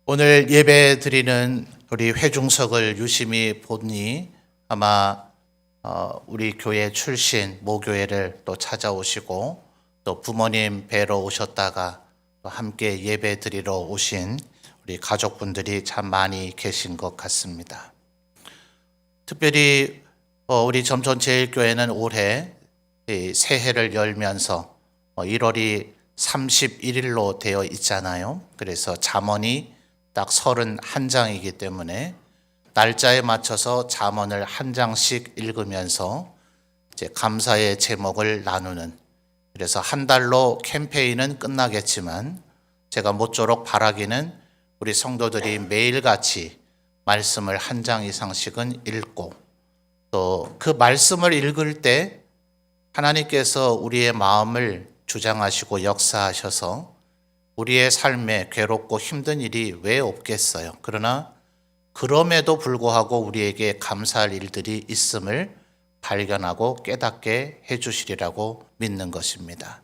오늘 예배 드리는 우리 회중석을 유심히 보니 아마 우리 교회 출신 모교회를 또 찾아오시고 또 부모님 뵈러 오셨다가 또 함께 예배 드리러 오신 우리 가족분들이 참 많이 계신 것 같습니다. 특별히 우리 점촌제일교회는 올해 새해를 열면서 1월이 31일로 되어 있잖아요. 그래서 잠언이 딱 31장이기 때문에 날짜에 맞춰서 잠언을 한 장씩 읽으면서 이제 감사의 제목을 나누는, 그래서 한 달로 캠페인은 끝나겠지만 제가 모쪼록 바라기는 우리 성도들이 매일같이 말씀을 한 장 이상씩은 읽고 또 그 말씀을 읽을 때 하나님께서 우리의 마음을 주장하시고 역사하셔서 우리의 삶에 괴롭고 힘든 일이 왜 없겠어요. 그러나 그럼에도 불구하고 우리에게 감사할 일들이 있음을 발견하고 깨닫게 해주시리라고 믿는 것입니다.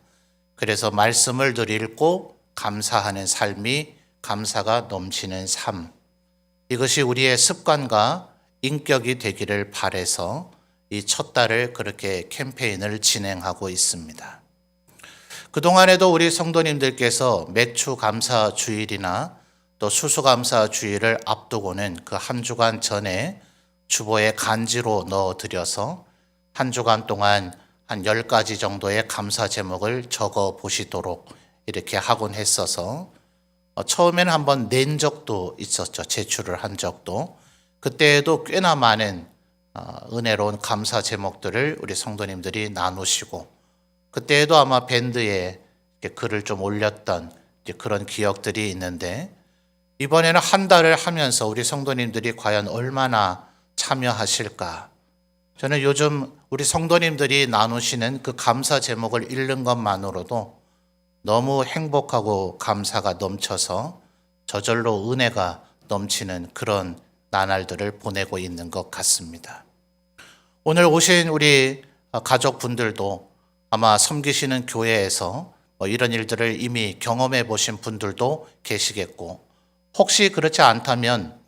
그래서 말씀을 늘 읽고 감사하는 삶이 감사가 넘치는 삶, 이것이 우리의 습관과 인격이 되기를 바라서 이 첫 달을 그렇게 캠페인을 진행하고 있습니다. 그동안에도 우리 성도님들께서 매추 감사 주일이나 또 수수 감사 주일을 앞두고는 그 한 주간 전에 주보에 간지로 넣어드려서 한 주간 동안 한 10가지 정도의 감사 제목을 적어 보시도록 이렇게 하곤 했어서 처음에는 한번 낸 적도 있었죠. 제출을 한 적도. 그때에도 꽤나 많은 은혜로운 감사 제목들을 우리 성도님들이 나누시고, 그때에도 아마 밴드에 글을 좀 올렸던 그런 기억들이 있는데, 이번에는 한 달을 하면서 우리 성도님들이 과연 얼마나 참여하실까? 저는 요즘 우리 성도님들이 나누시는 그 감사 제목을 읽는 것만으로도 너무 행복하고 감사가 넘쳐서 저절로 은혜가 넘치는 그런 나날들을 보내고 있는 것 같습니다. 오늘 오신 우리 가족분들도 아마 섬기시는 교회에서 이런 일들을 이미 경험해 보신 분들도 계시겠고, 혹시 그렇지 않다면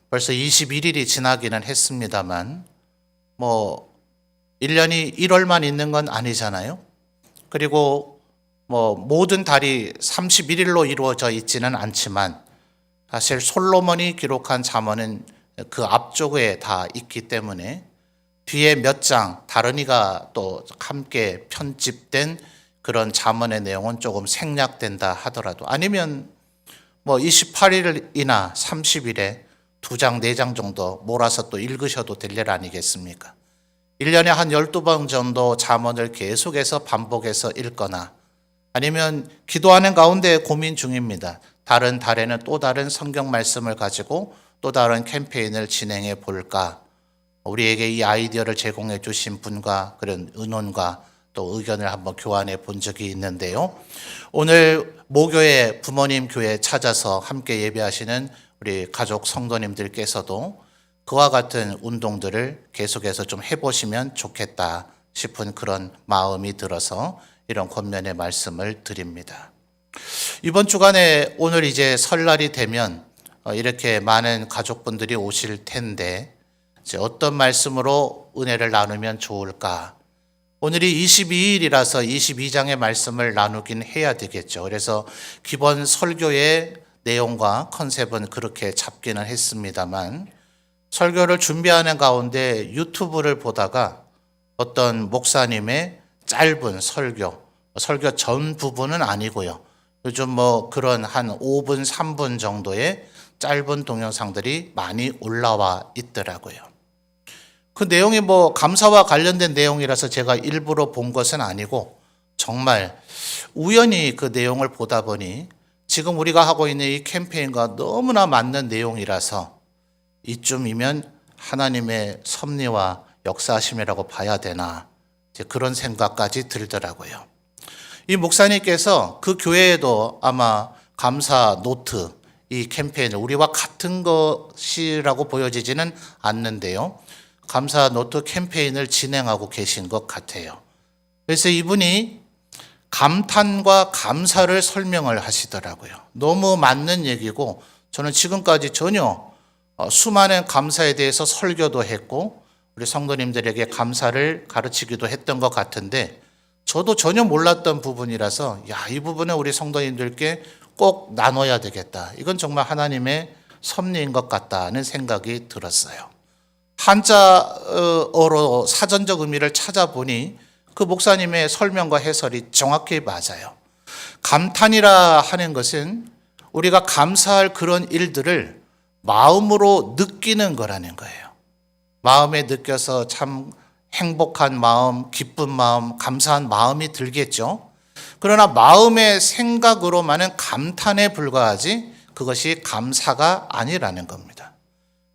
벌써 21일이 지나기는 했습니다만 1년이 1월만 있는 건 아니잖아요. 그리고 모든 달이 31일로 이루어져 있지는 않지만 사실 솔로몬이 기록한 잠언은 그 앞쪽에 다 있기 때문에 뒤에 몇 장 다른 이가 또 함께 편집된 그런 잠언의 내용은 조금 생략된다 하더라도, 아니면 28일이나 30일에 2장, 4장 정도 몰아서 또 읽으셔도 될 일 아니겠습니까? 1년에 한 12번 정도 잠언을 계속해서 반복해서 읽거나, 아니면 기도하는 가운데 고민 중입니다. 다른 달에는 또 다른 성경 말씀을 가지고 또 다른 캠페인을 진행해 볼까? 우리에게 이 아이디어를 제공해 주신 분과 그런 의논과 또 의견을 한번 교환해 본 적이 있는데요. 오늘 모교회 부모님 교회 찾아서 함께 예배하시는 우리 가족 성도님들께서도 그와 같은 운동들을 계속해서 좀 해보시면 좋겠다 싶은 그런 마음이 들어서 이런 권면의 말씀을 드립니다. 이번 주간에 오늘 이제 설날이 되면 이렇게 많은 가족분들이 오실 텐데 어떤 말씀으로 은혜를 나누면 좋을까? 오늘이 22일이라서 22장의 말씀을 나누긴 해야 되겠죠. 그래서 기본 설교의 내용과 컨셉은 그렇게 잡기는 했습니다만, 설교를 준비하는 가운데 유튜브를 보다가 어떤 목사님의 짧은 설교 전 부분은 아니고요. 요즘 그런 한 5분, 3분 정도의 짧은 동영상들이 많이 올라와 있더라고요. 그 내용이 감사와 관련된 내용이라서 제가 일부러 본 것은 아니고 정말 우연히 그 내용을 보다 보니 지금 우리가 하고 있는 이 캠페인과 너무나 맞는 내용이라서 이쯤이면 하나님의 섭리와 역사하심이라고 봐야 되나, 이제 그런 생각까지 들더라고요. 이 목사님께서 그 교회에도 아마 감사 노트, 이 캠페인을 우리와 같은 것이라고 보여지지는 않는데요. 감사 노트 캠페인을 진행하고 계신 것 같아요. 그래서 이분이 감탄과 감사를 설명을 하시더라고요. 너무 맞는 얘기고 저는 지금까지 전혀 수많은 감사에 대해서 설교도 했고 우리 성도님들에게 감사를 가르치기도 했던 것 같은데 저도 전혀 몰랐던 부분이라서 이 부분은 우리 성도님들께 꼭 나눠야 되겠다. 이건 정말 하나님의 섭리인 것 같다는 생각이 들었어요. 한자어로 사전적 의미를 찾아보니 그 목사님의 설명과 해설이 정확히 맞아요. 감탄이라 하는 것은 우리가 감사할 그런 일들을 마음으로 느끼는 거라는 거예요. 마음에 느껴서 참 행복한 마음, 기쁜 마음, 감사한 마음이 들겠죠. 그러나 마음의 생각으로만은 감탄에 불과하지 그것이 감사가 아니라는 겁니다.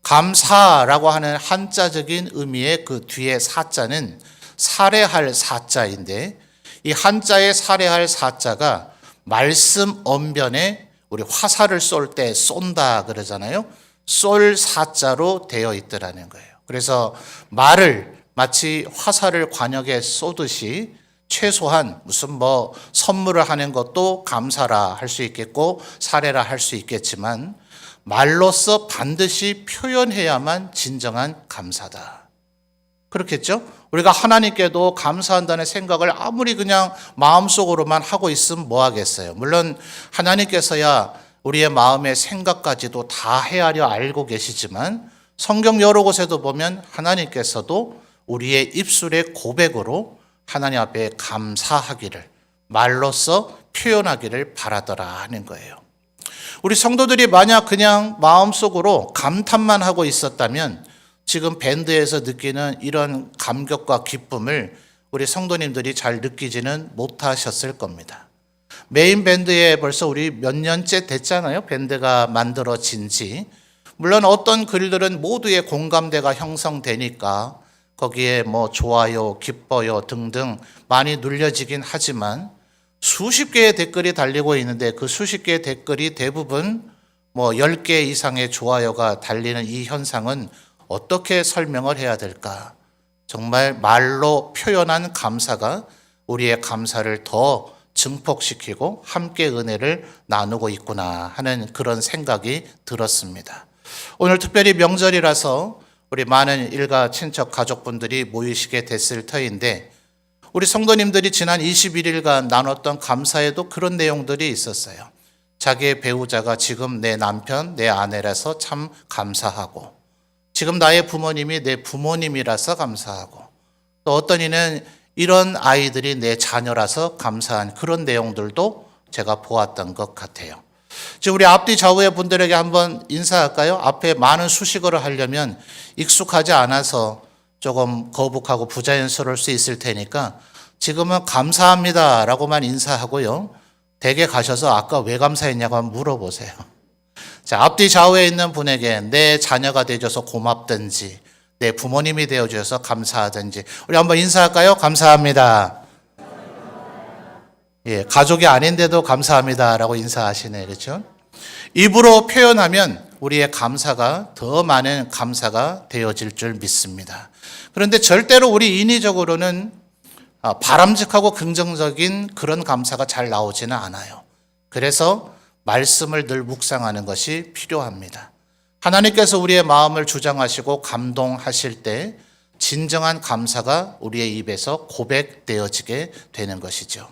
감사라고 하는 한자적인 의미의 그 뒤에 사자는 살해할 사자인데 이 한자의 살해할 사자가 말씀 언변에 우리 화살을 쏠 때 쏜다 그러잖아요. 쏠 사자로 되어 있더라는 거예요. 그래서 말을 마치 화살을 관역에 쏘듯이 최소한 무슨 선물을 하는 것도 감사라 할 수 있겠고 사례라 할 수 있겠지만 말로써 반드시 표현해야만 진정한 감사다. 그렇겠죠? 우리가 하나님께도 감사한다는 생각을 아무리 그냥 마음속으로만 하고 있으면 뭐 하겠어요? 물론 하나님께서야 우리의 마음의 생각까지도 다 헤아려 알고 계시지만 성경 여러 곳에도 보면 하나님께서도 우리의 입술의 고백으로 하나님 앞에 감사하기를 말로써 표현하기를 바라더라 하는 거예요. 우리 성도들이 만약 그냥 마음속으로 감탄만 하고 있었다면 지금 밴드에서 느끼는 이런 감격과 기쁨을 우리 성도님들이 잘 느끼지는 못하셨을 겁니다. 메인 밴드에 벌써 우리 몇 년째 됐잖아요. 밴드가 만들어진 지. 물론 어떤 글들은 모두의 공감대가 형성되니까 거기에 좋아요, 기뻐요 등등 많이 눌려지긴 하지만 수십 개의 댓글이 달리고 있는데 그 수십 개의 댓글이 대부분 10개 이상의 좋아요가 달리는 이 현상은 어떻게 설명을 해야 될까? 정말 말로 표현한 감사가 우리의 감사를 더 증폭시키고 함께 은혜를 나누고 있구나 하는 그런 생각이 들었습니다. 오늘 특별히 명절이라서 우리 많은 일가 친척 가족분들이 모이시게 됐을 터인데 우리 성도님들이 지난 21일간 나눴던 감사에도 그런 내용들이 있었어요. 자기의 배우자가 지금 내 남편, 내 아내라서 참 감사하고 지금 나의 부모님이 내 부모님이라서 감사하고 또 어떤 이는 이런 아이들이 내 자녀라서 감사한 그런 내용들도 제가 보았던 것 같아요. 지금 우리 앞뒤 좌우의 분들에게 한번 인사할까요? 앞에 많은 수식어를 하려면 익숙하지 않아서 조금 거북하고 부자연스러울 수 있을 테니까 지금은 감사합니다 라고만 인사하고요. 댁에 가셔서 아까 왜 감사했냐고 한번 물어보세요. 자, 앞뒤 좌우에 있는 분에게 내 자녀가 되어줘서 고맙든지 내 부모님이 되어줘서 감사하든지 우리 한번 인사할까요? 감사합니다. 예, 가족이 아닌데도 감사합니다라고 인사하시네, 그렇죠? 입으로 표현하면 우리의 감사가 더 많은 감사가 되어질 줄 믿습니다. 그런데 절대로 우리 인위적으로는 바람직하고 긍정적인 그런 감사가 잘 나오지는 않아요. 그래서 말씀을 늘 묵상하는 것이 필요합니다. 하나님께서 우리의 마음을 주장하시고 감동하실 때 진정한 감사가 우리의 입에서 고백되어지게 되는 것이죠.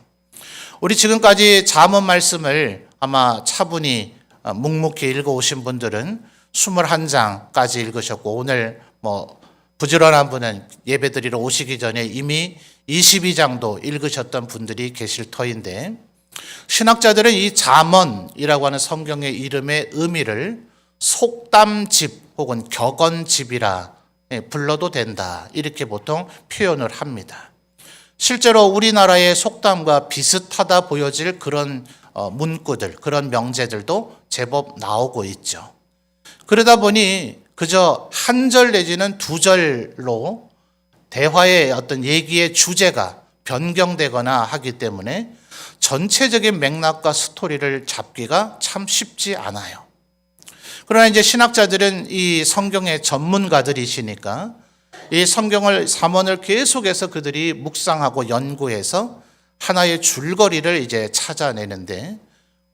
우리 지금까지 잠언 말씀을 아마 차분히 묵묵히 읽어오신 분들은 21장까지 읽으셨고 오늘 부지런한 분은 예배드리러 오시기 전에 이미 22장도 읽으셨던 분들이 계실 터인데 신학자들은 이 잠언이라고 하는 성경의 이름의 의미를 속담집 혹은 격언집이라 불러도 된다 이렇게 보통 표현을 합니다. 실제로 우리나라의 속담과 비슷하다 보여질 그런 문구들, 그런 명제들도 제법 나오고 있죠. 그러다 보니 그저 한 절 내지는 두 절로 대화의 어떤 얘기의 주제가 변경되거나 하기 때문에 전체적인 맥락과 스토리를 잡기가 참 쉽지 않아요. 그러나 이제 신학자들은 이 성경의 전문가들이시니까 이 성경을 잠언을 계속해서 그들이 묵상하고 연구해서 하나의 줄거리를 이제 찾아내는데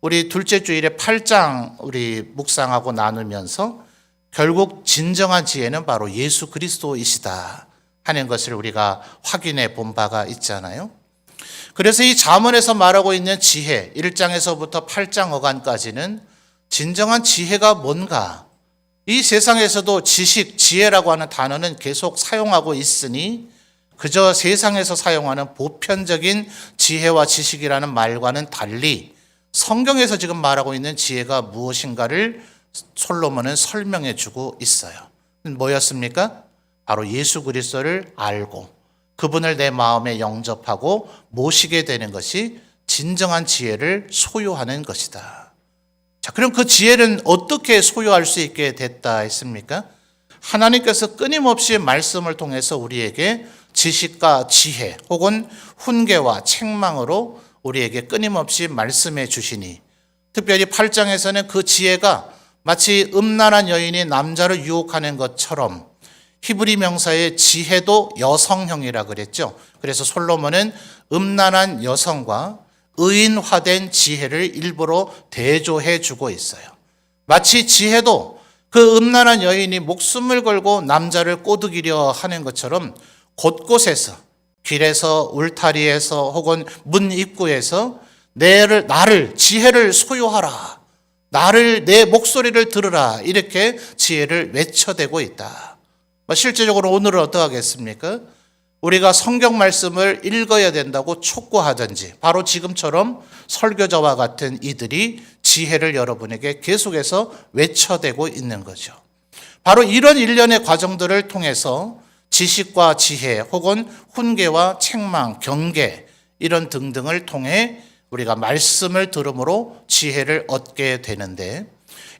우리 둘째 주일에 8장 우리 묵상하고 나누면서 결국 진정한 지혜는 바로 예수 그리스도이시다 하는 것을 우리가 확인해 본 바가 있잖아요. 그래서 이 잠언에서 말하고 있는 지혜 1장에서부터 8장 어간까지는 진정한 지혜가 뭔가, 이 세상에서도 지식, 지혜라고 하는 단어는 계속 사용하고 있으니 그저 세상에서 사용하는 보편적인 지혜와 지식이라는 말과는 달리 성경에서 지금 말하고 있는 지혜가 무엇인가를 솔로몬은 설명해 주고 있어요. 뭐였습니까? 바로 예수 그리스도를 알고 그분을 내 마음에 영접하고 모시게 되는 것이 진정한 지혜를 소유하는 것이다. 자, 그럼 그 지혜는 어떻게 소유할 수 있게 됐다 했습니까? 하나님께서 끊임없이 말씀을 통해서 우리에게 지식과 지혜 혹은 훈계와 책망으로 우리에게 끊임없이 말씀해 주시니, 특별히 8장에서는 그 지혜가 마치 음란한 여인이 남자를 유혹하는 것처럼 히브리 명사의 지혜도 여성형이라 그랬죠. 그래서 솔로몬은 음란한 여성과 의인화된 지혜를 일부러 대조해 주고 있어요. 마치 지혜도 그 음란한 여인이 목숨을 걸고 남자를 꼬드기려 하는 것처럼 곳곳에서, 길에서, 울타리에서 혹은 문 입구에서 나를 지혜를 소유하라, 내 목소리를 들으라, 이렇게 지혜를 외쳐대고 있다. 실제적으로 오늘은 어떠하겠습니까? 우리가 성경 말씀을 읽어야 된다고 촉구하든지 바로 지금처럼 설교자와 같은 이들이 지혜를 여러분에게 계속해서 외쳐대고 있는 거죠. 바로 이런 일련의 과정들을 통해서 지식과 지혜 혹은 훈계와 책망, 경계 이런 등등을 통해 우리가 말씀을 들음으로 지혜를 얻게 되는데,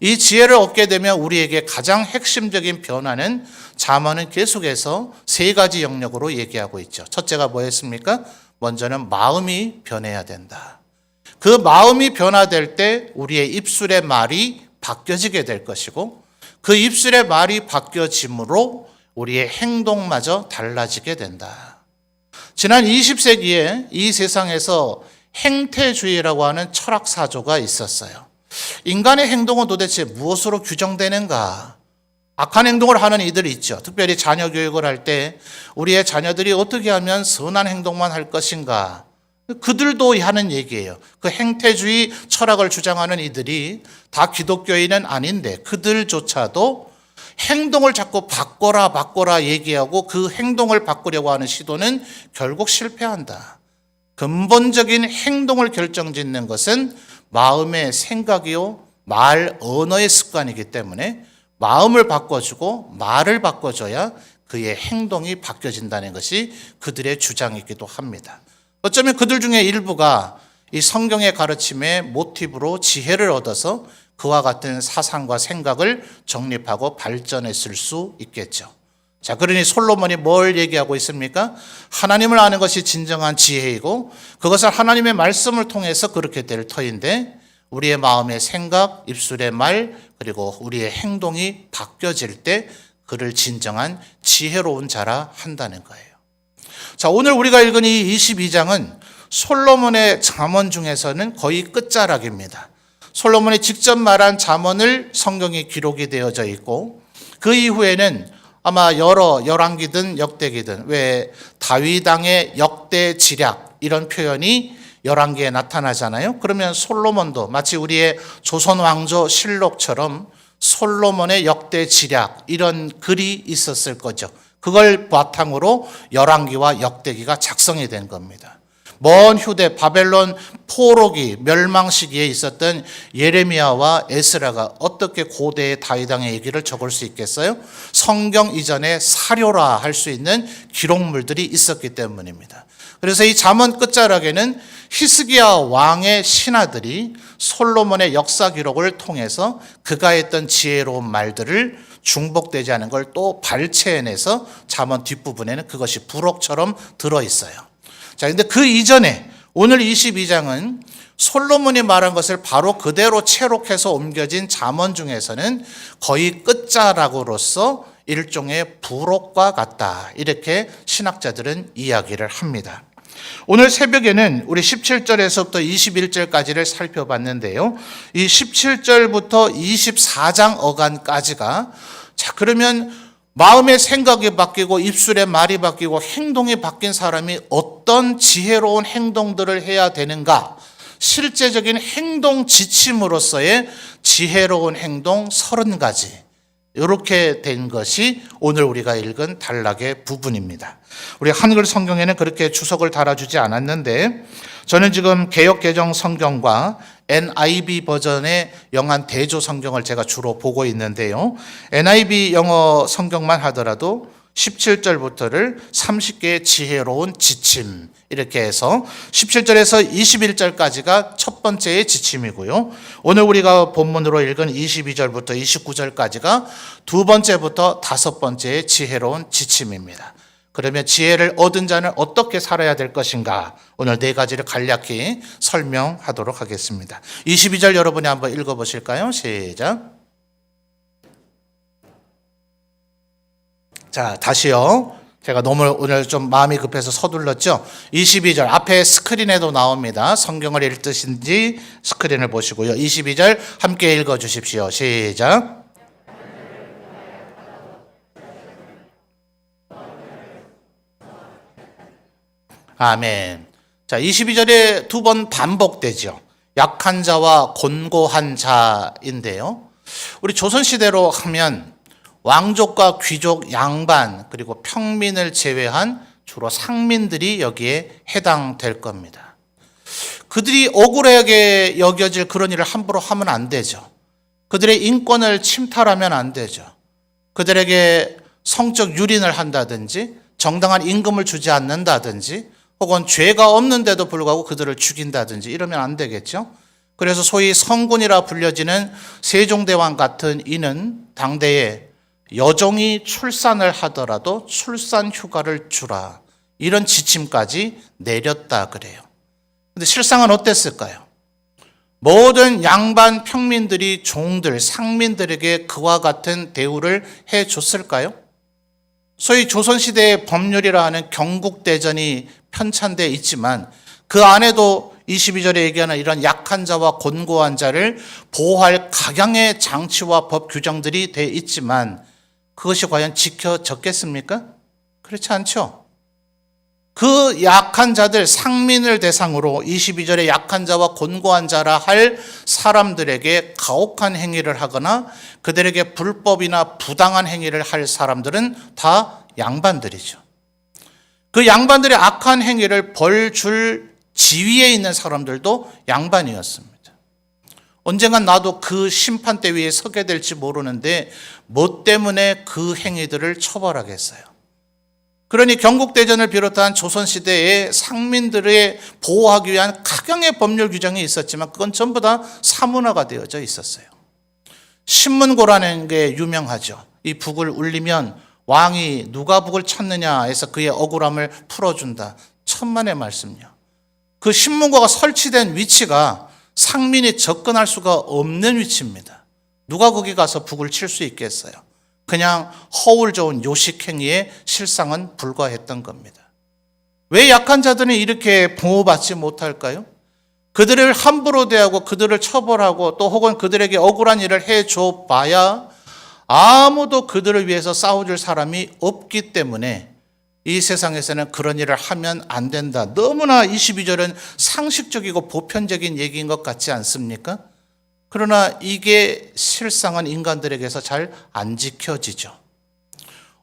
이 지혜를 얻게 되면 우리에게 가장 핵심적인 변화는 잠언은 계속해서 세 가지 영역으로 얘기하고 있죠. 첫째가 뭐였습니까? 먼저는 마음이 변해야 된다. 그 마음이 변화될 때 우리의 입술의 말이 바뀌어지게 될 것이고, 그 입술의 말이 바뀌어짐으로 우리의 행동마저 달라지게 된다. 지난 20세기에 이 세상에서 행태주의라고 하는 철학사조가 있었어요. 인간의 행동은 도대체 무엇으로 규정되는가? 악한 행동을 하는 이들이 있죠. 특별히 자녀 교육을 할 때 우리의 자녀들이 어떻게 하면 선한 행동만 할 것인가? 그들도 하는 얘기예요. 그 행태주의 철학을 주장하는 이들이 다 기독교인은 아닌데 그들조차도 행동을 자꾸 바꿔라 얘기하고 그 행동을 바꾸려고 하는 시도는 결국 실패한다. 근본적인 행동을 결정짓는 것은 마음의 생각이요, 언어의 습관이기 때문에 마음을 바꿔주고 말을 바꿔줘야 그의 행동이 바뀌어진다는 것이 그들의 주장이기도 합니다. 어쩌면 그들 중에 일부가 이 성경의 가르침의 모티브로 지혜를 얻어서 그와 같은 사상과 생각을 정립하고 발전했을 수 있겠죠. 자, 그러니 솔로몬이 뭘 얘기하고 있습니까? 하나님을 아는 것이 진정한 지혜이고 그것을 하나님의 말씀을 통해서 그렇게 될 터인데, 우리의 마음의 생각, 입술의 말, 그리고 우리의 행동이 바뀌어질 때 그를 진정한 지혜로운 자라 한다는 거예요. 자, 오늘 우리가 읽은 이 22장은 솔로몬의 잠언 중에서는 거의 끝자락입니다. 솔로몬이 직접 말한 잠언을 성경에 기록이 되어져 있고, 그 이후에는 아마 열왕기든 역대기든 왜 다윗 왕의 역대 지략 이런 표현이 열왕기에 나타나잖아요. 그러면 솔로몬도 마치 우리의 조선 왕조 실록처럼 솔로몬의 역대 지략 이런 글이 있었을 거죠. 그걸 바탕으로 열왕기와 역대기가 작성이 된 겁니다. 먼 휴대 바벨론 포로기 멸망 시기에 있었던 예레미야와 에스라가 어떻게 고대의 다윗 왕의 얘기를 적을 수 있겠어요? 성경 이전에 사료라 할 수 있는 기록물들이 있었기 때문입니다. 그래서 이 잠언 끝자락에는 히스기야 왕의 신하들이 솔로몬의 역사 기록을 통해서 그가 했던 지혜로운 말들을 중복되지 않은 걸 또 발췌해내서 잠언 뒷부분에는 그것이 부록처럼 들어있어요. 자, 근데 그 이전에 오늘 22장은 솔로몬이 말한 것을 바로 그대로 채록해서 옮겨진 잠언 중에서는 거의 끝자락으로서 일종의 부록과 같다, 이렇게 신학자들은 이야기를 합니다. 오늘 새벽에는 우리 17절에서부터 21절까지를 살펴봤는데요. 이 17절부터 24장 어간까지가 자, 그러면 마음의 생각이 바뀌고 입술의 말이 바뀌고 행동이 바뀐 사람이 어떤 지혜로운 행동들을 해야 되는가? 실제적인 행동 지침으로서의 지혜로운 행동 30가지. 이렇게 된 것이 오늘 우리가 읽은 단락의 부분입니다. 우리 한글 성경에는 그렇게 주석을 달아주지 않았는데 저는 지금 개역개정 성경과 NIV 버전의 영한 대조 성경을 제가 주로 보고 있는데요. NIV 영어 성경만 하더라도 17절부터를 30개의 지혜로운 지침 이렇게 해서 17절에서 21절까지가 첫 번째의 지침이고요. 오늘 우리가 본문으로 읽은 22절부터 29절까지가 두 번째부터 다섯 번째의 지혜로운 지침입니다. 그러면 지혜를 얻은 자는 어떻게 살아야 될 것인가? 오늘 네 가지를 간략히 설명하도록 하겠습니다. 22절 여러분이 한번 읽어보실까요? 시작. 자, 다시요. 제가 너무 오늘 좀 마음이 급해서 서둘렀죠. 22절 앞에 스크린에도 나옵니다. 성경을 읽듯인지 스크린을 보시고요. 22절 함께 읽어주십시오. 시작. 아멘. 자, 22절에 두 번 반복되죠. 약한 자와 곤고한 자인데요. 우리 조선시대로 하면 왕족과 귀족, 양반, 그리고 평민을 제외한 주로 상민들이 여기에 해당될 겁니다. 그들이 억울하게 여겨질 그런 일을 함부로 하면 안 되죠. 그들의 인권을 침탈하면 안 되죠. 그들에게 성적 유린을 한다든지 정당한 임금을 주지 않는다든지 혹은 죄가 없는데도 불구하고 그들을 죽인다든지 이러면 안 되겠죠. 그래서 소위 성군이라 불려지는 세종대왕 같은 이는 당대에 여종이 출산을 하더라도 출산 휴가를 주라 이런 지침까지 내렸다 그래요. 근데 실상은 어땠을까요? 모든 양반 평민들이 종들, 상민들에게 그와 같은 대우를 해줬을까요? 소위 조선시대의 법률이라 하는 경국대전이 편찬되어 있지만 그 안에도 22절에 얘기하는 이런 약한 자와 곤고한 자를 보호할 각양의 장치와 법 규정들이 되어 있지만 그것이 과연 지켜졌겠습니까? 그렇지 않죠. 그 약한 자들, 상민을 대상으로 22절에 약한 자와 곤고한 자라 할 사람들에게 가혹한 행위를 하거나 그들에게 불법이나 부당한 행위를 할 사람들은 다 양반들이죠. 그 양반들의 악한 행위를 벌 줄 지위에 있는 사람들도 양반이었습니다. 언젠간 나도 그 심판대 위에 서게 될지 모르는데 뭐 때문에 그 행위들을 처벌하겠어요. 그러니 경국대전을 비롯한 조선시대의 상민들을 보호하기 위한 각양의 법률 규정이 있었지만 그건 전부 다 사문화가 되어져 있었어요. 신문고라는 게 유명하죠. 이 북을 울리면 왕이 누가 북을 쳤느냐 해서 그의 억울함을 풀어준다. 천만의 말씀요. 그 신문고가 설치된 위치가 상민이 접근할 수가 없는 위치입니다. 누가 거기 가서 북을 칠 수 있겠어요? 그냥 허울 좋은 요식행위에 실상은 불과했던 겁니다. 왜 약한 자들은 이렇게 보호받지 못할까요? 그들을 함부로 대하고 그들을 처벌하고 또 혹은 그들에게 억울한 일을 해줘 봐야 아무도 그들을 위해서 싸워줄 사람이 없기 때문에 이 세상에서는 그런 일을 하면 안 된다. 너무나 22절은 상식적이고 보편적인 얘기인 것 같지 않습니까? 그러나 이게 실상은 인간들에게서 잘 안 지켜지죠.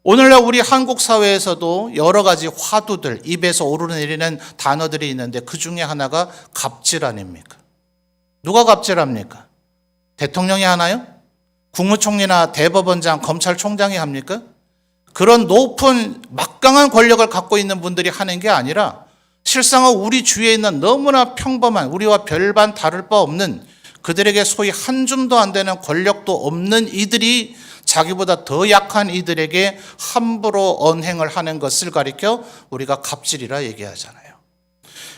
오늘날 우리 한국 사회에서도 여러 가지 화두들, 입에서 오르내리는 단어들이 있는데 그 중에 하나가 갑질 아닙니까? 누가 갑질합니까? 대통령이 하나요? 국무총리나 대법원장, 검찰총장이 합니까? 그런 높은 막강한 권력을 갖고 있는 분들이 하는 게 아니라 실상은 우리 주위에 있는 너무나 평범한 우리와 별반 다를 바 없는 그들에게 소위 한 줌도 안 되는 권력도 없는 이들이 자기보다 더 약한 이들에게 함부로 언행을 하는 것을 가리켜 우리가 갑질이라 얘기하잖아요.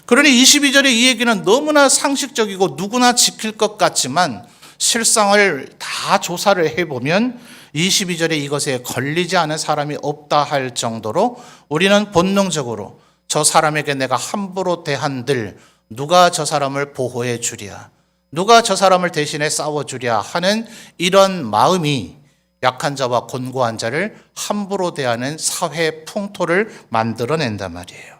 그러니 22절의 이 얘기는 너무나 상식적이고 누구나 지킬 것 같지만 실상을 다 조사를 해보면 22절에 이것에 걸리지 않은 사람이 없다 할 정도로 우리는 본능적으로 저 사람에게 내가 함부로 대한들 누가 저 사람을 보호해 주랴, 누가 저 사람을 대신에 싸워주랴 하는 이런 마음이 약한 자와 곤고한 자를 함부로 대하는 사회 풍토를 만들어낸단 말이에요.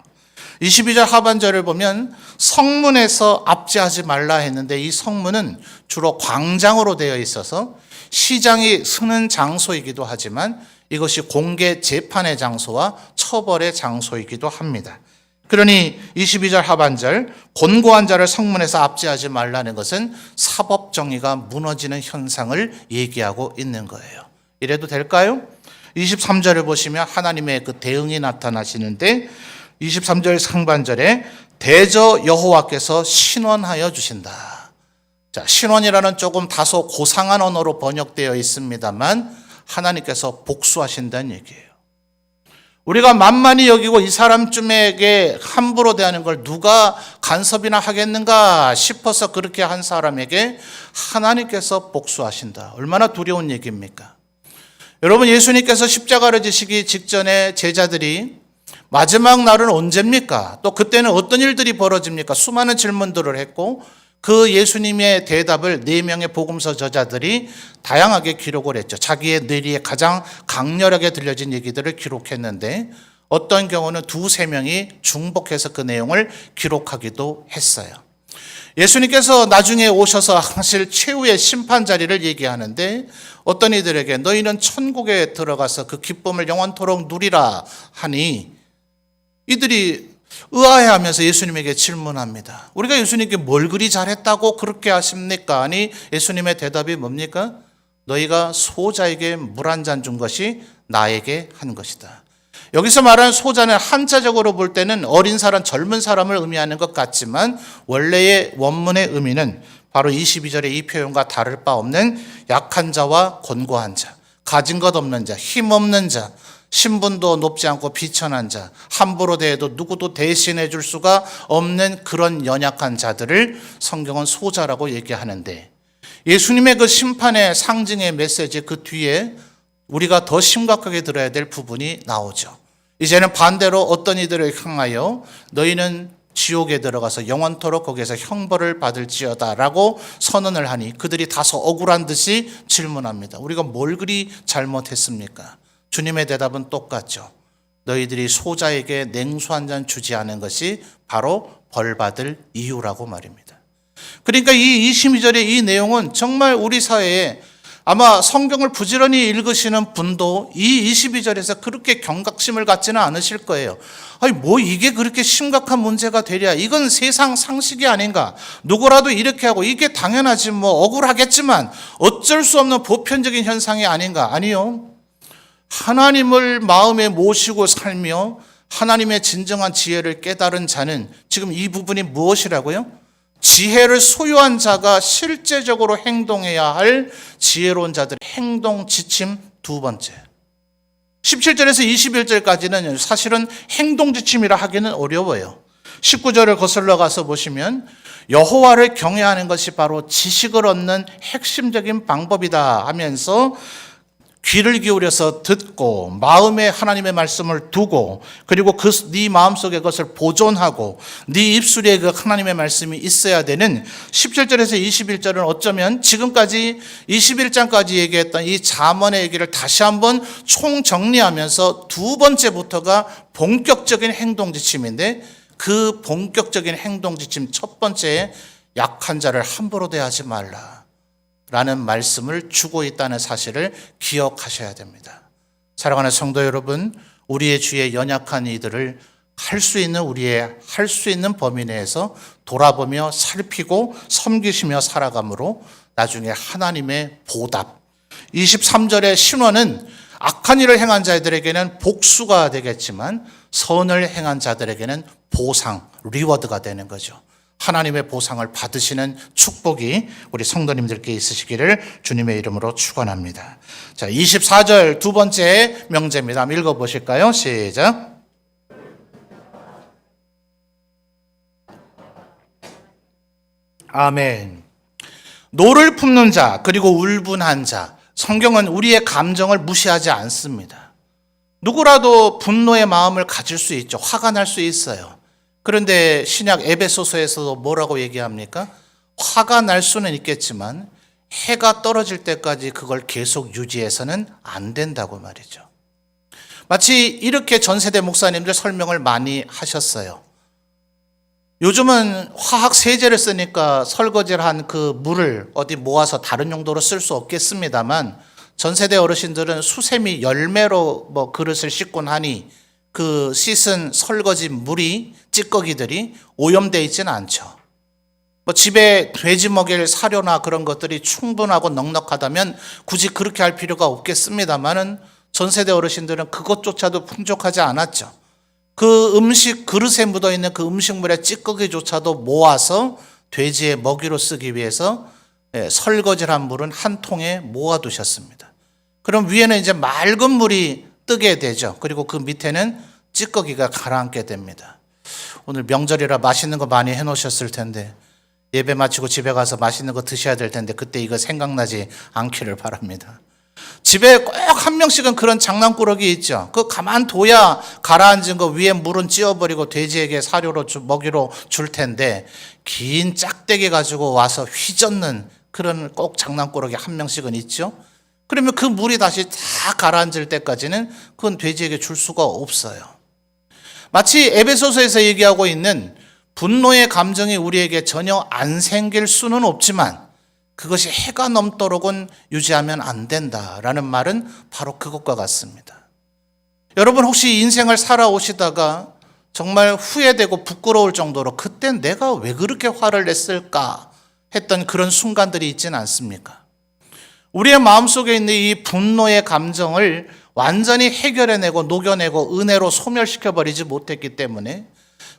22절 하반절을 보면 성문에서 압제하지 말라 했는데, 이 성문은 주로 광장으로 되어 있어서 시장이 서는 장소이기도 하지만 이것이 공개 재판의 장소와 처벌의 장소이기도 합니다. 그러니 22절 하반절 곤고한 자를 성문에서 압제하지 말라는 것은 사법 정의가 무너지는 현상을 얘기하고 있는 거예요. 이래도 될까요? 23절을 보시면 하나님의 그 대응이 나타나시는데, 23절 상반절에 대저 여호와께서 신원하여 주신다. 자, 신원이라는 조금 다소 고상한 언어로 번역되어 있습니다만 하나님께서 복수하신다는 얘기예요. 우리가 만만히 여기고 이 사람쯤에게 함부로 대하는 걸 누가 간섭이나 하겠는가 싶어서 그렇게 한 사람에게 하나님께서 복수하신다. 얼마나 두려운 얘기입니까? 여러분, 예수님께서 십자가를 지시기 직전에 제자들이 마지막 날은 언제입니까? 또 그때는 어떤 일들이 벌어집니까? 수많은 질문들을 했고 그 예수님의 대답을 4명의 복음서 저자들이 다양하게 기록을 했죠. 자기의 뇌리에 가장 강렬하게 들려진 얘기들을 기록했는데 어떤 경우는 2-3명이 중복해서 그 내용을 기록하기도 했어요. 예수님께서 나중에 오셔서 하실 최후의 심판 자리를 얘기하는데 어떤 이들에게 너희는 천국에 들어가서 그 기쁨을 영원토록 누리라 하니 이들이 의아해하면서 예수님에게 질문합니다. 우리가 예수님께 뭘 그리 잘했다고 그렇게 하십니까? 아니, 예수님의 대답이 뭡니까? 너희가 소자에게 물 한 잔 준 것이 나에게 한 것이다. 여기서 말하는 소자는 한자적으로 볼 때는 어린 사람, 젊은 사람을 의미하는 것 같지만 원래의 원문의 의미는 바로 22절의 이 표현과 다를 바 없는 약한 자와 곤고한 자, 가진 것 없는 자, 힘 없는 자, 신분도 높지 않고 비천한 자, 함부로 대해도 누구도 대신해 줄 수가 없는 그런 연약한 자들을 성경은 소자라고 얘기하는데, 예수님의 그 심판의 상징의 메시지 그 뒤에 우리가 더 심각하게 들어야 될 부분이 나오죠. 이제는 반대로 어떤 이들을 향하여 너희는 지옥에 들어가서 영원토록 거기에서 형벌을 받을지어다 라고 선언을 하니 그들이 다소 억울한 듯이 질문합니다. 우리가 뭘 그리 잘못했습니까? 주님의 대답은 똑같죠. 너희들이 소자에게 냉수 한 잔 주지 않은 것이 바로 벌받을 이유라고 말입니다. 그러니까 이 22절의 이 내용은 정말 우리 사회에 아마 성경을 부지런히 읽으시는 분도 이 22절에서 그렇게 경각심을 갖지는 않으실 거예요. 아니, 뭐 이게 그렇게 심각한 문제가 되랴. 이건 세상 상식이 아닌가. 누구라도 이렇게 하고 이게 당연하지 뭐 억울하겠지만 어쩔 수 없는 보편적인 현상이 아닌가. 아니요. 하나님을 마음에 모시고 살며 하나님의 진정한 지혜를 깨달은 자는 지금 이 부분이 무엇이라고요? 지혜를 소유한 자가 실제적으로 행동해야 할 지혜로운 자들의 행동 지침 2번째. 17절에서 21절까지는 사실은 행동 지침이라 하기는 어려워요. 19절을 거슬러 가서 보시면 여호와를 경외하는 것이 바로 지식을 얻는 핵심적인 방법이다 하면서 귀를 기울여서 듣고 마음에 하나님의 말씀을 두고 그리고 네 마음속에 그것을 보존하고 네 입술에 그 하나님의 말씀이 있어야 되는 17절에서 21절은 어쩌면 지금까지 21장까지 얘기했던 이 잠언의 얘기를 다시 한번 총정리하면서 2번째부터가 본격적인 행동 지침인데 그 본격적인 행동 지침 첫 번째에 약한 자를 함부로 대하지 말라 라는 말씀을 주고 있다는 사실을 기억하셔야 됩니다. 사랑하는 성도 여러분, 우리의 주위에 연약한 이들을 할 수 있는 범위 내에서 돌아보며 살피고 섬기시며 살아감으로 나중에 하나님의 보답, 23절의 신원은 악한 일을 행한 자들에게는 복수가 되겠지만 선을 행한 자들에게는 보상, 리워드가 되는 거죠. 하나님의 보상을 받으시는 축복이 우리 성도님들께 있으시기를 주님의 이름으로 축원합니다. 자, 24절 두 번째 명제입니다. 한번 읽어보실까요? 시작. 아멘. 노를 품는 자 그리고 울분한 자, 성경은 우리의 감정을 무시하지 않습니다. 누구라도 분노의 마음을 가질 수 있죠. 화가 날 수 있어요. 그런데 신약 에베소서에서도 뭐라고 얘기합니까? 화가 날 수는 있겠지만 해가 떨어질 때까지 그걸 계속 유지해서는 안 된다고 말이죠. 마치 이렇게 전세대 목사님들 설명을 많이 하셨어요. 요즘은 화학 세제를 쓰니까 설거지를 한 그 물을 어디 모아서 다른 용도로 쓸 수 없겠습니다만 전세대 어르신들은 수세미 열매로 그릇을 씻곤 하니 그 씻은 설거지 물이 찌꺼기들이 오염되어 있지는 않죠. 집에 돼지 먹일 사료나 그런 것들이 충분하고 넉넉하다면 굳이 그렇게 할 필요가 없겠습니다만은 전세대 어르신들은 그것조차도 풍족하지 않았죠. 그 음식 그릇에 묻어있는 그 음식물의 찌꺼기조차도 모아서 돼지의 먹이로 쓰기 위해서 설거지를 한 물은 한 통에 모아두셨습니다. 그럼 위에는 이제 맑은 물이 뜨게 되죠. 그리고 그 밑에는 찌꺼기가 가라앉게 됩니다. 오늘 명절이라 맛있는 거 많이 해놓으셨을 텐데 예배 마치고 집에 가서 맛있는 거 드셔야 될 텐데 그때 이거 생각나지 않기를 바랍니다. 집에 꼭 한 명씩은 그런 장난꾸러기 있죠. 그 가만둬야 가라앉은 거 위에 물은 찌워버리고 돼지에게 사료로 먹이로 줄 텐데 긴 짝대기 가지고 와서 휘젓는 그런 꼭 장난꾸러기 한 명씩은 있죠. 그러면 그 물이 다시 다 가라앉을 때까지는 그건 돼지에게 줄 수가 없어요. 마치 에베소서에서 얘기하고 있는 분노의 감정이 우리에게 전혀 안 생길 수는 없지만 그것이 해가 넘도록은 유지하면 안 된다라는 말은 바로 그것과 같습니다. 여러분 혹시 인생을 살아오시다가 정말 후회되고 부끄러울 정도로 그땐 내가 왜 그렇게 화를 냈을까 했던 그런 순간들이 있지는 않습니까? 우리의 마음속에 있는 이 분노의 감정을 완전히 해결해내고 녹여내고 은혜로 소멸시켜버리지 못했기 때문에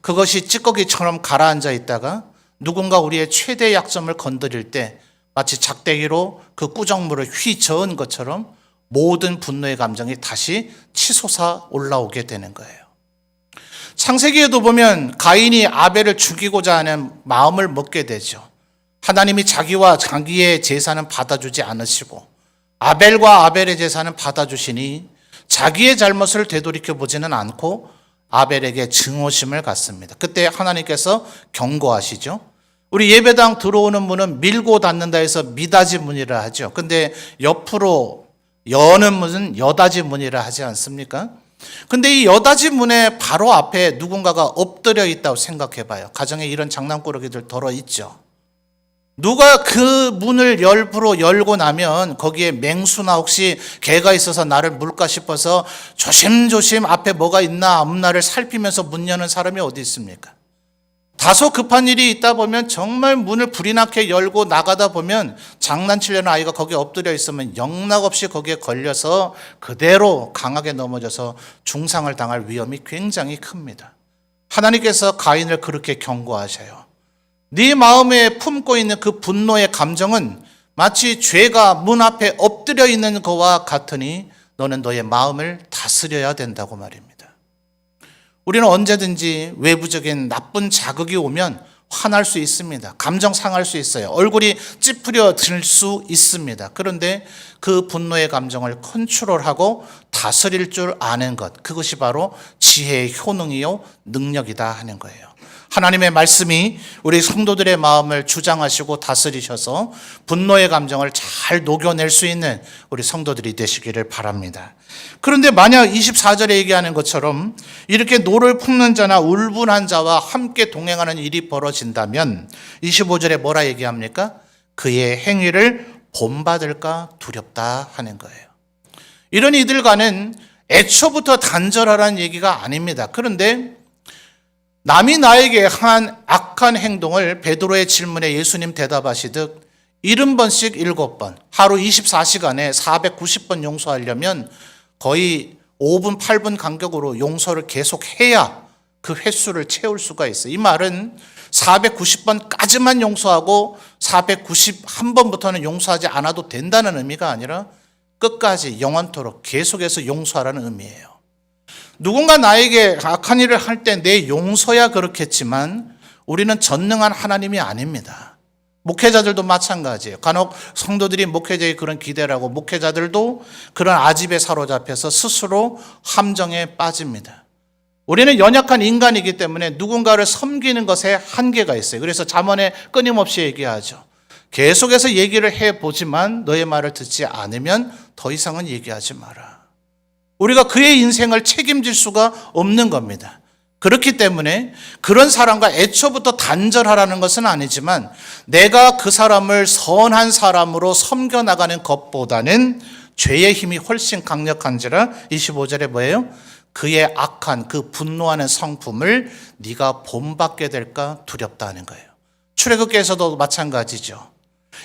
그것이 찌꺼기처럼 가라앉아 있다가 누군가 우리의 최대 약점을 건드릴 때 마치 작대기로 그 꾸정물을 휘저은 것처럼 모든 분노의 감정이 다시 치솟아 올라오게 되는 거예요. 창세기에도 보면 가인이 아벨을 죽이고자 하는 마음을 먹게 되죠. 하나님이 자기와 자기의 제사는 받아주지 않으시고 아벨과 아벨의 제사는 받아주시니 자기의 잘못을 되돌이켜보지는 않고 아벨에게 증오심을 갖습니다. 그때 하나님께서 경고하시죠. 우리 예배당 들어오는 문은 밀고 닫는다 해서 미닫이 문이라 하죠. 근데 옆으로 여는 문은 여닫이 문이라 하지 않습니까? 근데 이 여닫이 문의 바로 앞에 누군가가 엎드려 있다고 생각해 봐요. 가정에 이런 장난꾸러기들 덜어 있죠. 누가 그 문을 옆으로 열고 나면 거기에 맹수나 혹시 개가 있어서 나를 물까 싶어서 조심조심 앞에 뭐가 있나 없나를 살피면서 문 여는 사람이 어디 있습니까? 다소 급한 일이 있다 보면 정말 문을 불이 나게 열고 나가다 보면 장난치려는 아이가 거기에 엎드려 있으면 영락없이 거기에 걸려서 그대로 강하게 넘어져서 중상을 당할 위험이 굉장히 큽니다. 하나님께서 가인을 그렇게 경고하셔요. 네 마음에 품고 있는 그 분노의 감정은 마치 죄가 문 앞에 엎드려 있는 것과 같으니 너는 너의 마음을 다스려야 된다고 말입니다. 우리는 언제든지 외부적인 나쁜 자극이 오면 화날 수 있습니다. 감정 상할 수 있어요. 얼굴이 찌푸려질 수 있습니다. 그런데 그 분노의 감정을 컨트롤하고 다스릴 줄 아는 것, 그것이 바로 지혜의 효능이요 능력이다 하는 거예요. 하나님의 말씀이 우리 성도들의 마음을 주장하시고 다스리셔서 분노의 감정을 잘 녹여낼 수 있는 우리 성도들이 되시기를 바랍니다. 그런데 만약 24절에 얘기하는 것처럼 이렇게 노를 품는 자나 울분한 자와 함께 동행하는 일이 벌어진다면 25절에 뭐라 얘기합니까? 그의 행위를 본받을까 두렵다 하는 거예요. 이런 이들과는 애초부터 단절하라는 얘기가 아닙니다. 그런데 남이 나에게 한 악한 행동을 베드로의 질문에 예수님 대답하시듯 70번씩 7번, 하루 24시간에 490번 용서하려면 거의 5분, 8분 간격으로 용서를 계속해야 그 횟수를 채울 수가 있어요. 이 말은 490번까지만 용서하고 491번부터는 용서하지 않아도 된다는 의미가 아니라 끝까지 영원토록 계속해서 용서하라는 의미예요. 누군가 나에게 악한 일을 할 때 내 용서야 그렇겠지만 우리는 전능한 하나님이 아닙니다. 목회자들도 마찬가지예요. 간혹 성도들이 목회자의 그런 기대라고 목회자들도 그런 아집에 사로잡혀서 스스로 함정에 빠집니다. 우리는 연약한 인간이기 때문에 누군가를 섬기는 것에 한계가 있어요. 그래서 잠언에 끊임없이 얘기하죠. 계속해서 얘기를 해보지만 너의 말을 듣지 않으면 더 이상은 얘기하지 마라. 우리가 그의 인생을 책임질 수가 없는 겁니다. 그렇기 때문에 그런 사람과 애초부터 단절하라는 것은 아니지만 내가 그 사람을 선한 사람으로 섬겨나가는 것보다는 죄의 힘이 훨씬 강력한지라 25절에 뭐예요? 그의 악한 그 분노하는 성품을 네가 본받게 될까 두렵다는 거예요. 출애굽기에서도 마찬가지죠.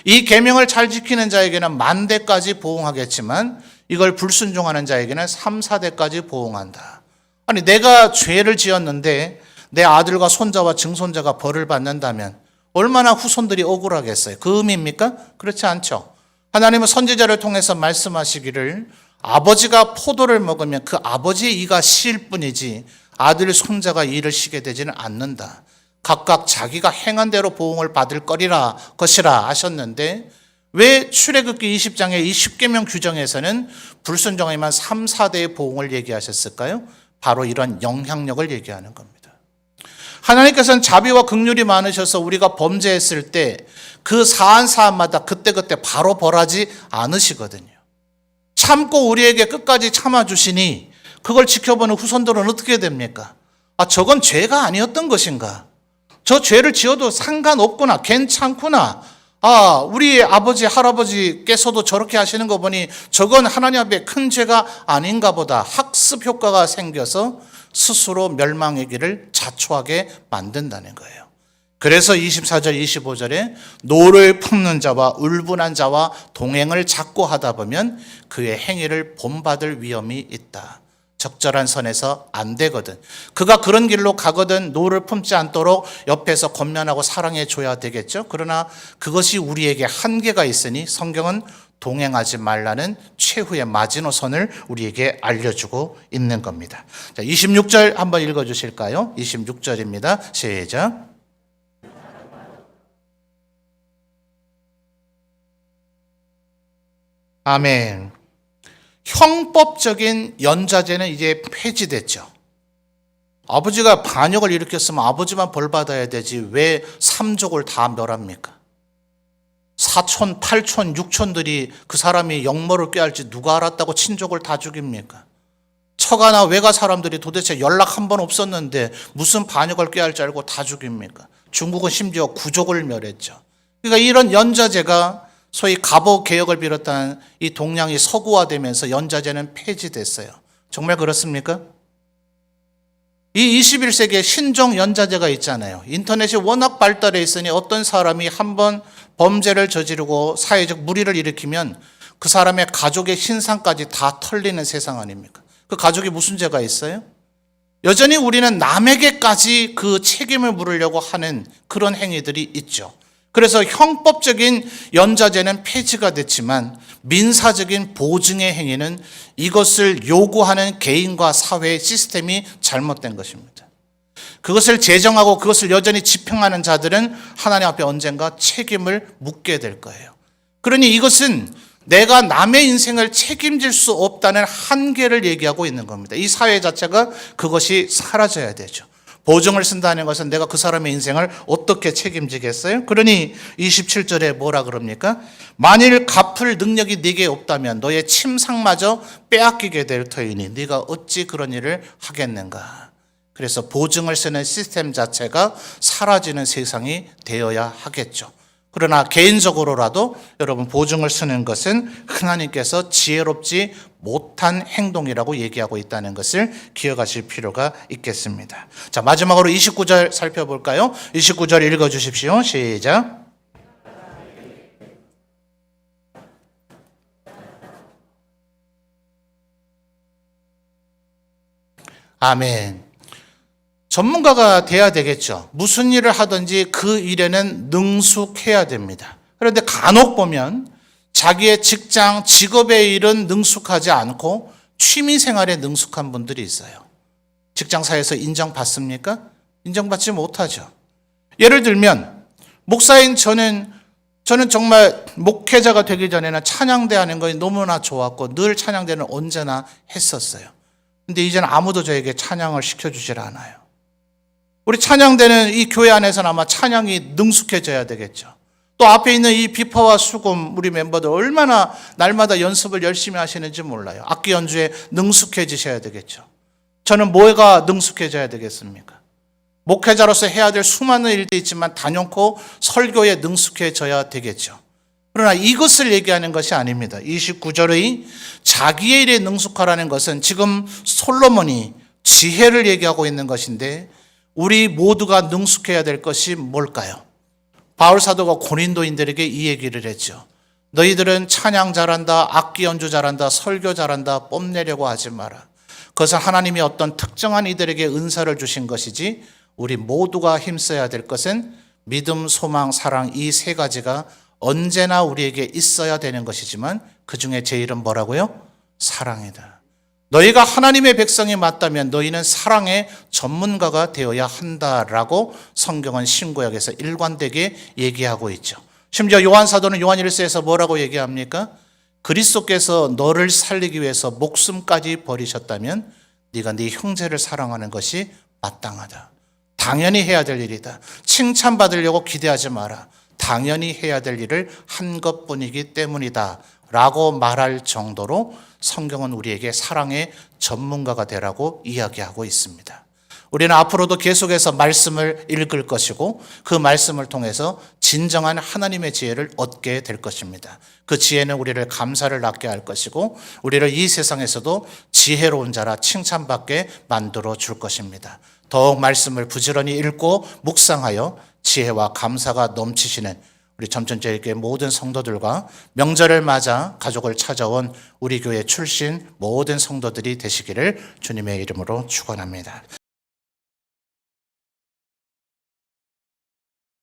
이 계명을 잘 지키는 자에게는 10,000대까지 보응하겠지만 이걸 불순종하는 자에게는 3, 4대까지 보응한다. 아니 내가 죄를 지었는데 내 아들과 손자와 증손자가 벌을 받는다면 얼마나 후손들이 억울하겠어요. 그 의미입니까? 그렇지 않죠. 하나님은 선지자를 통해서 말씀하시기를 아버지가 포도를 먹으면 그 아버지의 이가 실 뿐이지 아들 손자가 이를 시게 되지는 않는다. 각각 자기가 행한 대로 보응을 받을 것이라 하셨는데 왜 출애굽기 20장의 이 십계명 규정에서는 불순종하면 3, 4대의 보응을 얘기하셨을까요? 바로 이런 영향력을 얘기하는 겁니다. 하나님께서는 자비와 긍휼이 많으셔서 우리가 범죄했을 때 그 사한 사함마다 그때그때 바로 벌하지 않으시거든요. 참고 우리에게 끝까지 참아주시니 그걸 지켜보는 후손들은 어떻게 됩니까? 아, 저건 죄가 아니었던 것인가? 저 죄를 지어도 상관없구나, 괜찮구나. 아, 우리 아버지, 할아버지께서도 저렇게 하시는 거 보니 저건 하나님 앞에 큰 죄가 아닌가 보다. 학습 효과가 생겨서 스스로 멸망의 길을 자초하게 만든다는 거예요. 그래서 24절, 25절에 노를 품는 자와 울분한 자와 동행을 자꾸 하다 보면 그의 행위를 본받을 위험이 있다. 적절한 선에서 안 되거든. 그가 그런 길로 가거든 노를 품지 않도록 옆에서 권면하고 사랑해 줘야 되겠죠. 그러나 그것이 우리에게 한계가 있으니 성경은 동행하지 말라는 최후의 마지노선을 우리에게 알려주고 있는 겁니다. 자, 26절 한번 읽어주실까요? 26절입니다. 시작. 아멘. 형법적인 연좌제는 이제 폐지됐죠. 아버지가 반역을 일으켰으면 아버지만 벌 받아야 되지 왜 삼족을 다 멸합니까? 사촌, 팔촌, 육촌들이 그 사람이 역모를 꾀할지 누가 알았다고 친족을 다 죽입니까? 처가나 외가 사람들이 도대체 연락 한 번 없었는데 무슨 반역을 꾀할 줄 알고 다 죽입니까? 중국은 심지어 구족을 멸했죠. 그러니까 이런 연좌제가 소위 갑오 개혁을 비롯한 이 동양이 서구화되면서 연좌제는 폐지됐어요. 정말 그렇습니까? 이 21세기에 신종 연좌제가 있잖아요. 인터넷이 워낙 발달해 있으니 어떤 사람이 한번 범죄를 저지르고 사회적 물의를 일으키면 그 사람의 가족의 신상까지 다 털리는 세상 아닙니까? 그 가족이 무슨 죄가 있어요? 여전히 우리는 남에게까지 그 책임을 물으려고 하는 그런 행위들이 있죠. 그래서 형법적인 연좌제는 폐지가 됐지만 민사적인 보증의 행위는 이것을 요구하는 개인과 사회의 시스템이 잘못된 것입니다. 그것을 제정하고 그것을 여전히 집행하는 자들은 하나님 앞에 언젠가 책임을 묻게 될 거예요. 그러니 이것은 내가 남의 인생을 책임질 수 없다는 한계를 얘기하고 있는 겁니다. 이 사회 자체가 그것이 사라져야 되죠. 보증을 쓴다는 것은 내가 그 사람의 인생을 어떻게 책임지겠어요? 그러니 27절에 뭐라 그럽니까? 만일 갚을 능력이 네게 없다면 너의 침상마저 빼앗기게 될 터이니 네가 어찌 그런 일을 하겠는가? 그래서 보증을 쓰는 시스템 자체가 사라지는 세상이 되어야 하겠죠. 그러나 개인적으로라도 여러분 보증을 쓰는 것은 하나님께서 지혜롭지 못한 행동이라고 얘기하고 있다는 것을 기억하실 필요가 있겠습니다. 자, 마지막으로 29절 살펴볼까요? 29절 읽어주십시오. 시작. 아멘. 전문가가 돼야 되겠죠. 무슨 일을 하든지 그 일에는 능숙해야 됩니다. 그런데 간혹 보면 자기의 직장, 직업의 일은 능숙하지 않고 취미 생활에 능숙한 분들이 있어요. 직장사에서 인정받습니까? 인정받지 못하죠. 예를 들면 목사인 저는 저는 정말 목회자가 되기 전에는 찬양대 하는 것이 너무나 좋았고 늘 찬양대는 언제나 했었어요. 근데 이제는 아무도 저에게 찬양을 시켜주질 않아요. 우리 찬양대는 이 교회 안에서는 아마 찬양이 능숙해져야 되겠죠. 또 앞에 있는 이 비파와 수금 우리 멤버들 얼마나 날마다 연습을 열심히 하시는지 몰라요. 악기 연주에 능숙해지셔야 되겠죠. 저는 뭐가 능숙해져야 되겠습니까? 목회자로서 해야 될 수많은 일도 있지만 단연코 설교에 능숙해져야 되겠죠. 그러나 이것을 얘기하는 것이 아닙니다. 29절의 자기의 일에 능숙하라는 것은 지금 솔로몬이 지혜를 얘기하고 있는 것인데 우리 모두가 능숙해야 될 것이 뭘까요? 바울 사도가 고린도인들에게 이 얘기를 했죠. 너희들은 찬양 잘한다, 악기 연주 잘한다, 설교 잘한다 뽐내려고 하지 마라. 그것은 하나님이 어떤 특정한 이들에게 은사를 주신 것이지 우리 모두가 힘써야 될 것은 믿음, 소망, 사랑 이 세 가지가 언제나 우리에게 있어야 되는 것이지만 그 중에 제일은 뭐라고요? 사랑이다. 너희가 하나님의 백성이 맞다면 너희는 사랑의 전문가가 되어야 한다라고 성경은 신구약에서 일관되게 얘기하고 있죠. 심지어 요한 사도는 요한일서에서 뭐라고 얘기합니까? 그리스도께서 너를 살리기 위해서 목숨까지 버리셨다면 네가 네 형제를 사랑하는 것이 마땅하다. 당연히 해야 될 일이다. 칭찬받으려고 기대하지 마라. 당연히 해야 될 일을 한 것뿐이기 때문이다 라고 말할 정도로 성경은 우리에게 사랑의 전문가가 되라고 이야기하고 있습니다. 우리는 앞으로도 계속해서 말씀을 읽을 것이고 그 말씀을 통해서 진정한 하나님의 지혜를 얻게 될 것입니다. 그 지혜는 우리를 감사를 낳게 할 것이고 우리를 이 세상에서도 지혜로운 자라 칭찬받게 만들어 줄 것입니다. 더욱 말씀을 부지런히 읽고 묵상하여 지혜와 감사가 넘치시는 우리 점천교회 모든 성도들과 명절을 맞아 가족을 찾아온 우리 교회 출신 모든 성도들이 되시기를 주님의 이름으로 축원합니다.